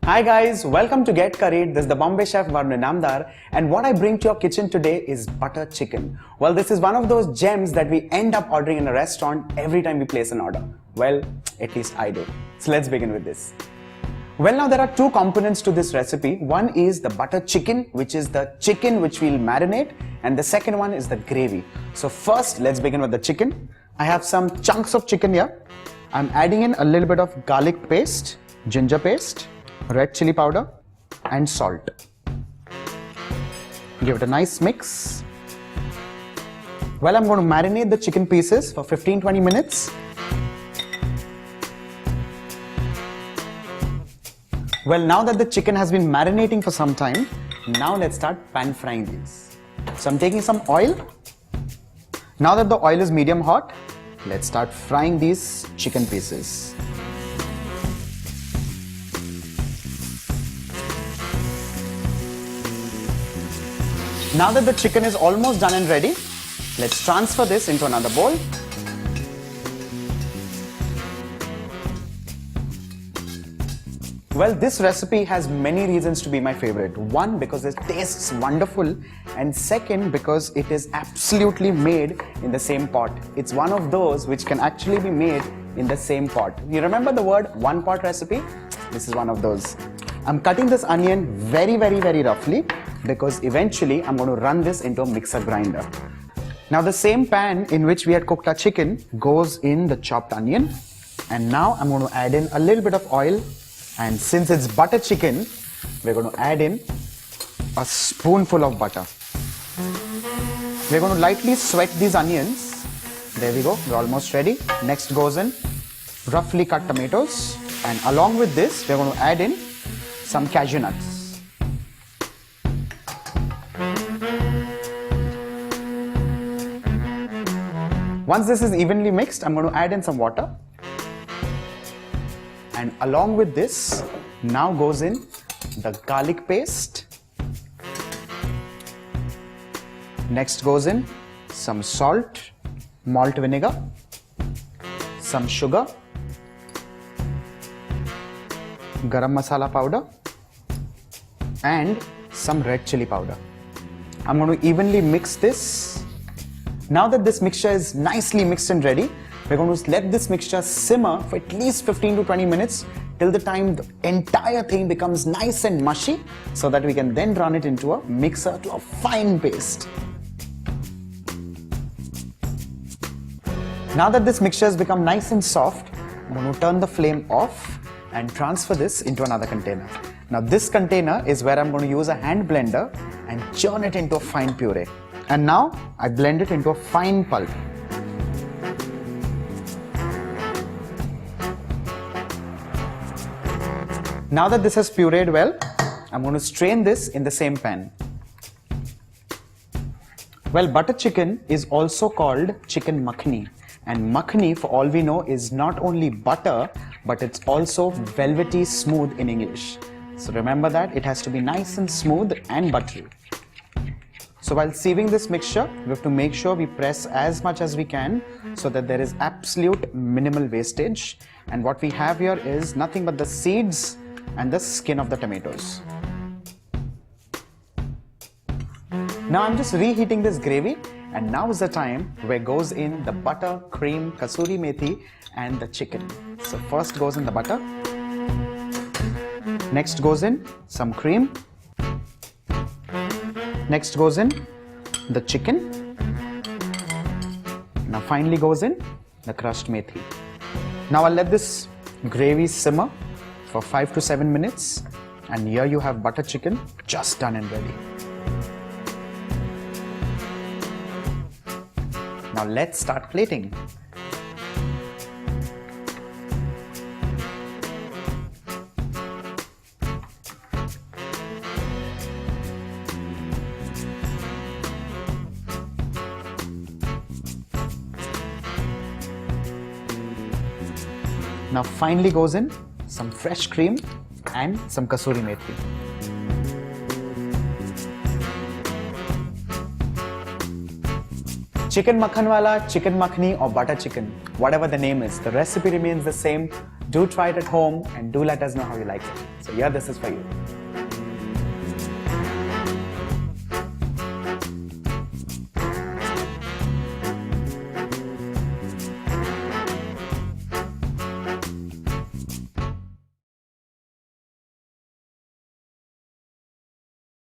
Hi guys, welcome to Get Curried. This is the Bombay chef Varun Namdar, and what I bring to your kitchen today is butter chicken. Well, this is one of those gems that we end up ordering in a restaurant every time we place an order. Well, at least I do. So let's begin with this. Well, now there are two components to this recipe. One is the butter chicken, which is the chicken which we'll marinate, and the second one is the gravy. So first, let's begin with the chicken. I have some chunks of chicken here. I'm adding in a little bit of garlic paste, ginger paste, red chili powder and salt. Give it a nice mix. Well, I'm going to marinate the chicken pieces for 15-20 minutes. Well, now that the chicken has been marinating for some time, now let's start pan frying these. So I'm taking some oil. Now that the oil is medium hot, let's start frying these chicken pieces. Now that the chicken is almost done and ready, let's transfer this into another bowl. Well, this recipe has many reasons to be my favorite. One, because it tastes wonderful, and second, because it is absolutely made in the same pot. It's one of those which can actually be made in the same pot. You remember the word one pot recipe? This is one of those. I'm cutting this onion very roughly because eventually I'm going to run this into a mixer grinder. Now the same pan in which we had cooked our chicken goes in the chopped onion, and now I'm going to add in a little bit of oil, and since it's butter chicken, we're going to add in a spoonful of butter. We're going to lightly sweat these onions. There we go, we're almost ready. Next goes in roughly cut tomatoes, and along with this we're going to add in some cashew nuts. Once this is evenly mixed, I'm going to add in some water. And along with this, now goes in the garlic paste. Next goes in some salt, malt vinegar, some sugar, garam masala powder, and some red chili powder. I'm going to evenly mix this. Now that this mixture is nicely mixed and ready, we're going to let this mixture simmer for at least 15 to 20 minutes till the time the entire thing becomes nice and mushy, so that we can then run it into a mixer to a fine paste. Now that this mixture has become nice and soft, I'm going to turn the flame off and transfer this into another container. Now this container is where I'm going to use a hand blender and churn it into a fine puree. And now I blend it into a fine pulp. Now that this has pureed well, I'm going to strain this in the same pan. Well, butter chicken is also called chicken makhani. And makhani, for all we know, is not only butter, but it's also velvety smooth in English. So remember that it has to be nice and smooth and buttery. So while sieving this mixture, we have to make sure we press as much as we can so that there is absolute minimal wastage. And what we have here is nothing but the seeds and the skin of the tomatoes. Now I'm just reheating this gravy, and now is the time where goes in the butter, cream, kasuri methi and the chicken. So first goes in the butter. Next goes in some cream. Next goes in the chicken. Now finally goes in the crushed methi. Now I'll let this gravy simmer for 5 to 7 minutes, and here you have butter chicken just done and ready. Now let's start plating. Now finally goes in some fresh cream and some kasuri methi. Chicken makhanwala, chicken makhni or butter chicken, whatever the name is, the recipe remains the same. Do try it at home and do let us know how you like it. So here, this is for you.